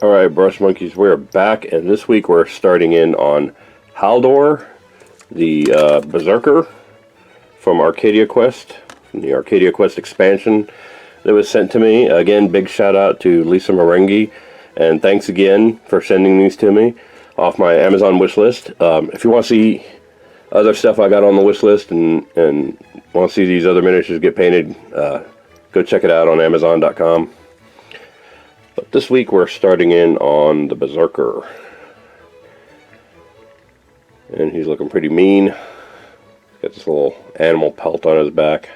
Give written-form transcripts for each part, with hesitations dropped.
Alright, Brush Monkeys, we're back, and this week we're starting in on Haldor, the berserker from Arcadia Quest, from the Arcadia Quest expansion that was sent to me. Again, big shout out to Lisa Merengue, and thanks again for sending these to me off my Amazon wish list. If you want to see other stuff I got on the wish list and want to see these other miniatures get painted, go check it out on Amazon.com. But this week we're starting in on the berserker, and he's looking pretty mean. He's got this little animal pelt on his back.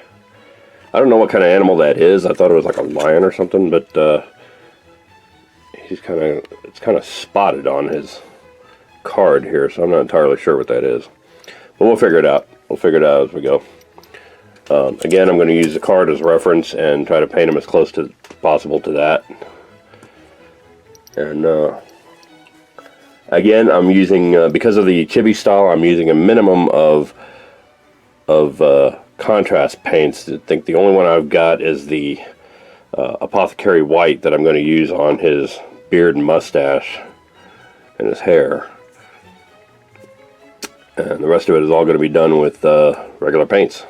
I don't know what kind of animal that is. I thought it was like a lion or something, but it's kind of spotted on his card here, so I'm not entirely sure what that is. But we'll figure it out. We'll figure it out as we go. Again, I'm going to use the card as reference and try to paint him as close to possible to that. And again, I'm using, because of the chibi style, I'm using a minimum of contrast paints. I think the only one I've got is the Apothecary White that I'm going to use on his beard and mustache and his hair. And the rest of it is all going to be done with regular paints.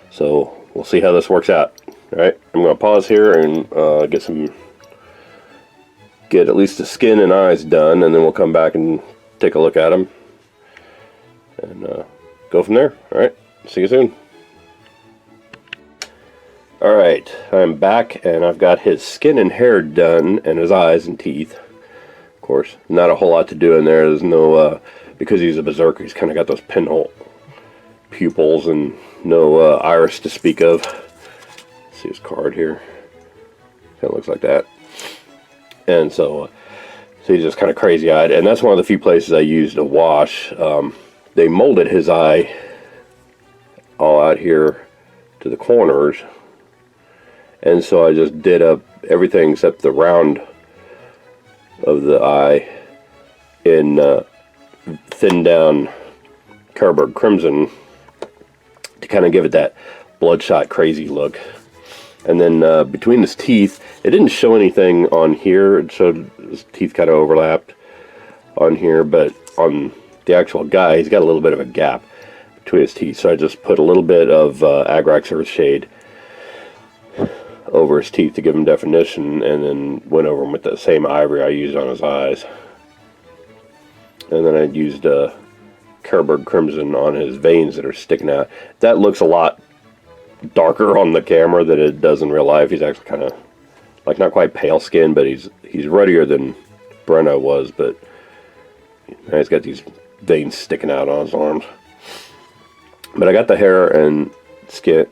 So we'll see how this works out. Alright, I'm going to pause here and get at least the skin and eyes done, and then we'll come back and take a look at them and go from there. Alright, see you soon. Alright, I'm back, and I've got his skin and hair done, and his eyes and teeth. Of course, not a whole lot to do in there. There's no, because he's a berserker, he's kind of got those pinhole pupils and no iris to speak of. See his card here. Kind of looks like that. And so he's just kind of crazy-eyed, and that's one of the few places I used a wash. They molded his eye all out here to the corners, and so I just did up everything except the round of the eye in thinned down Carberg Crimson to kind of give it that bloodshot crazy look. And then between his teeth, it didn't show anything on here. It showed his teeth kind of overlapped on here, but on the actual guy, he's got a little bit of a gap between his teeth. So I just put a little bit of Agrax Earthshade over his teeth to give him definition, and then went over him with the same ivory I used on his eyes. And then I used Carberg Crimson on his veins that are sticking out. That looks a lot darker on the camera than it does in real life. He's actually kind of like not quite pale skin, but he's ruddier than Brenna was, but he's got these veins sticking out on his arms. But I got the hair and skin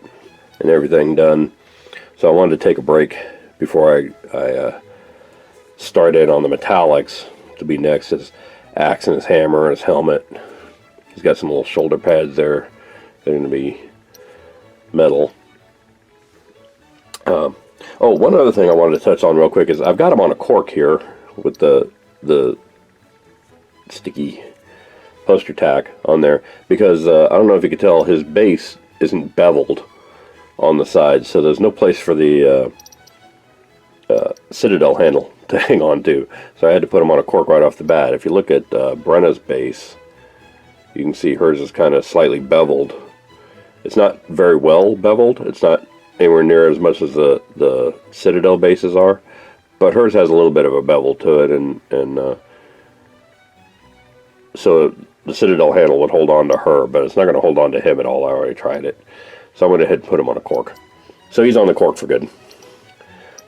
and everything done, so I wanted to take a break before I start in on the metallics. To be next, his axe and his hammer and his helmet. He's got some little shoulder pads there. They're going to be metal. Oh, one other thing I wanted to touch on real quick is I've got him on a cork here with the sticky poster tack on there, because I don't know if you could tell, his base isn't beveled on the side, so there's no place for the citadel handle to hang on to, so I had to put him on a cork right off the bat. If you look at Brenna's base, you can see hers is kind of slightly beveled. It's not very well beveled. It's not anywhere near as much as the Citadel bases are, but hers has a little bit of a bevel to it, and so the Citadel handle would hold on to her, but it's not going to hold on to him at all. I already tried it. So I went ahead and put him on a cork. So he's on the cork for good.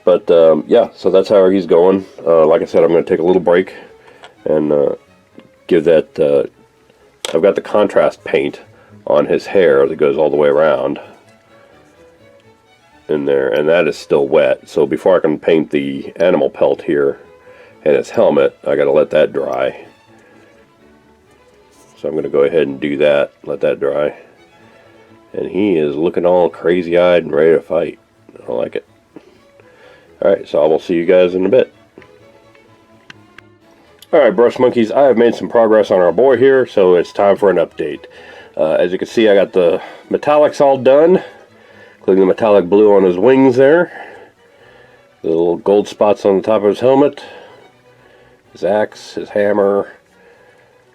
But yeah, so that's how he's going. Like I said, I'm going to take a little break and give that... I've got the contrast paint on his hair that goes all the way around in there, and that is still wet. So before I can paint the animal pelt here and his helmet, I got to let that dry. So I'm going to go ahead and do that, let that dry. And he is looking all crazy-eyed and ready to fight. I like it. Alright, so I will see you guys in a bit. Alright, Brush Monkeys, I have made some progress on our boy here, so it's time for an update. As you can see, I got the metallics all done, including the metallic blue on his wings there, the little gold spots on the top of his helmet, his axe, his hammer.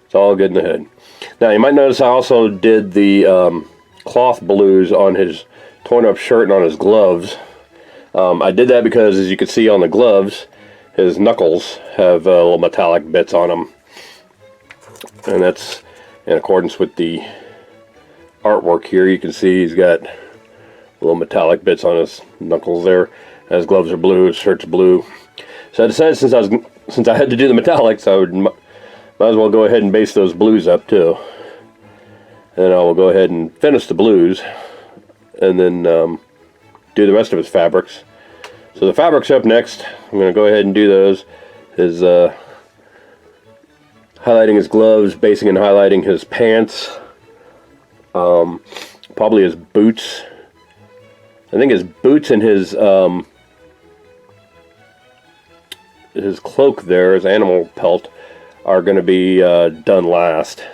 It's all good in the hood. Now you might notice I also did the cloth blues on his torn up shirt and on his gloves. I did that because, as you can see on the gloves, his knuckles have little metallic bits on them. And that's in accordance with the artwork here. You can see he's got little metallic bits on his knuckles there. His gloves are blue, his shirt's blue. So I decided since I had to do the metallics, I might as well go ahead and base those blues up too. And then I will go ahead and finish the blues, and then do the rest of his fabrics. So the fabrics up next. I'm going to go ahead and do those. His highlighting his gloves, basing and highlighting his pants, probably his boots. I think his boots and his cloak there, his animal pelt, are going to be done last.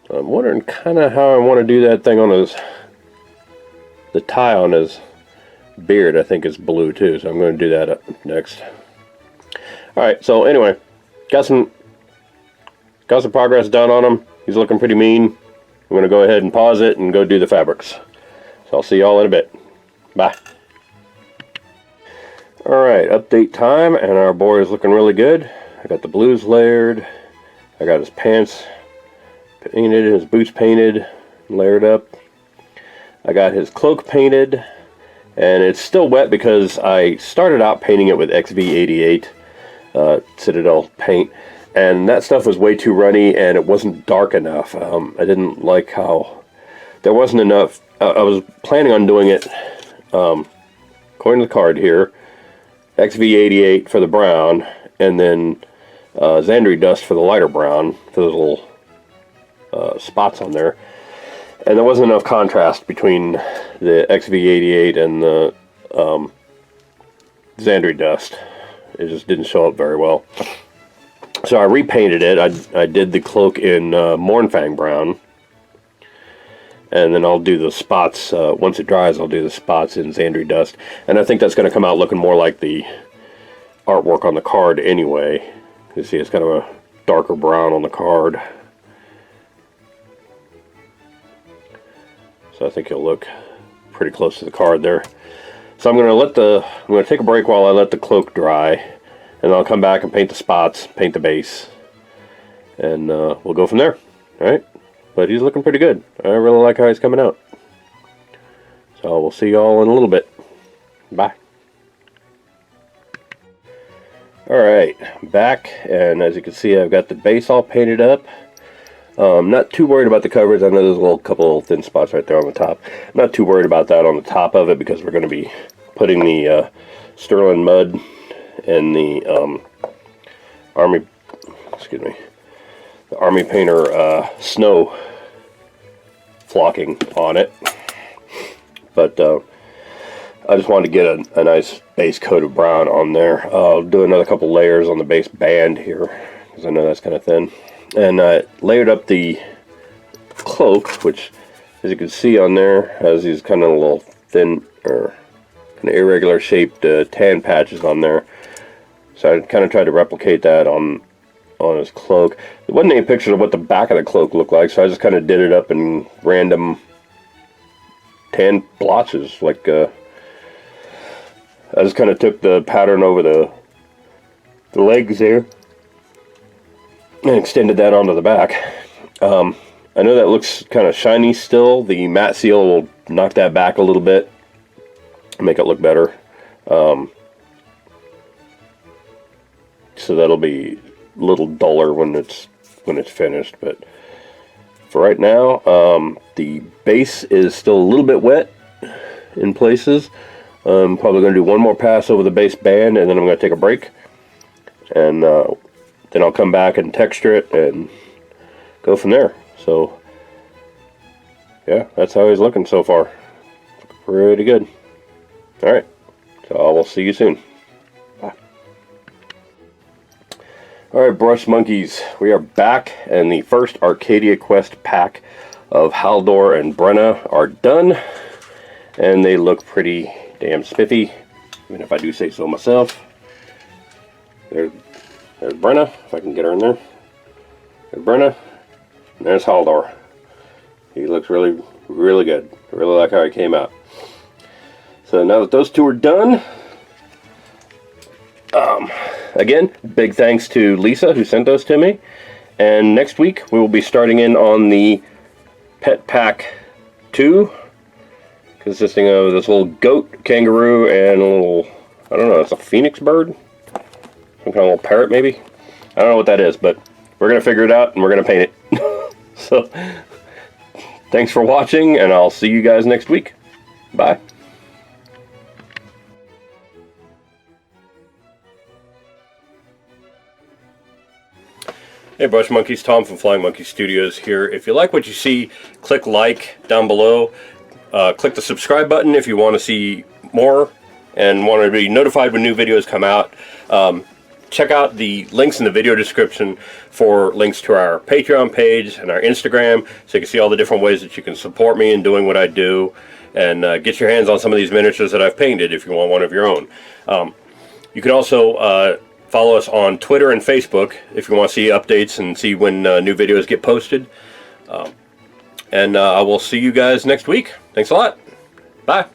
I'm wondering kind of how I want to do that thing on the tie on his beard. I think is blue too, so I'm going to do that up next. Alright, so anyway, got some progress done on him. He's looking pretty mean. I'm going to go ahead and pause it and go do the fabrics. So I'll see y'all in a bit. Bye. Alright, update time, and our boy is looking really good. I got the blues layered. I got his pants painted, his boots painted, layered up. I got his cloak painted, and it's still wet because I started out painting it with XV88 Citadel paint, and that stuff was way too runny and it wasn't dark enough. I didn't like how there wasn't enough. I was planning on doing it according to the card here, XV88 for the brown, and then Xandri dust for the lighter brown, for those little spots on there. And there wasn't enough contrast between the XV88 and the Xandri dust. It just didn't show up very well. So I repainted it. I did the cloak in Mournfang brown. And then I'll do the spots, once it dries, I'll do the spots in Xandri dust. And I think that's going to come out looking more like the artwork on the card anyway. You see it's kind of a darker brown on the card. So I think it'll look pretty close to the card there. So I'm going to take a break while I let the cloak dry, and I'll come back and paint the spots, paint the base, and we'll go from there. All right, but he's looking pretty good. I really like how he's coming out. So we'll see y'all in a little bit. Bye. All right, back, and as you can see, I've got the base all painted up. Not too worried about the coverage. I know there's a couple thin spots right there on the top. I'm not too worried about that on the top of it because we're going to be putting the Sterling mud and the Army Painter snow flocking on it. But I just wanted to get a nice base coat of brown on there. I'll do another couple layers on the base band here because I know that's kind of thin. And I layered up the cloak, which, as you can see on there, has these kind of little thin or kind of irregular shaped tan patches on there. So I kind of tried to replicate that on his cloak. There wasn't any pictures of what the back of the cloak looked like, so I just kind of did it up in random tan blotches. Like I just kind of took the pattern over the legs there and extended that onto the back. I know that looks kind of shiny still. The matte seal will knock that back a little bit, make it look better. So that'll be a little duller when it's finished. But for right now, the base is still a little bit wet in places. I'm probably going to do one more pass over the base band, and then I'm going to take a break. And then I'll come back and texture it and go from there. So, yeah, that's how he's looking so far. Looking pretty good. Alright, so I will see you soon. Bye. Alright, brush monkeys, we are back, and the first Arcadia Quest pack of Haldor and Brenna are done. And they look pretty damn spiffy, even if I do say so myself. They're There's Brenna, if I can get her in there. There's Brenna, and there's Haldor. He looks really, really good. I really like how he came out. So now that those two are done, again, big thanks to Lisa who sent those to me. And next week we will be starting in on the Pet Pack 2, consisting of this little goat, kangaroo, and a little, I don't know, it's a phoenix bird? Some kind of little parrot maybe? I don't know what that is, but we're going to figure it out and we're going to paint it. So, thanks for watching, and I'll see you guys next week. Bye. Hey Brush Monkeys, Tom from Flying Monkey Studios here. If you like what you see, click like down below. Click the subscribe button if you want to see more and want to be notified when new videos come out. Check out the links in the video description for links to our Patreon page and our Instagram, so you can see all the different ways that you can support me in doing what I do, and get your hands on some of these miniatures that I've painted if you want one of your own. You can also follow us on Twitter and Facebook if you want to see updates and see when new videos get posted. And I will see you guys next week. Thanks a lot. Bye.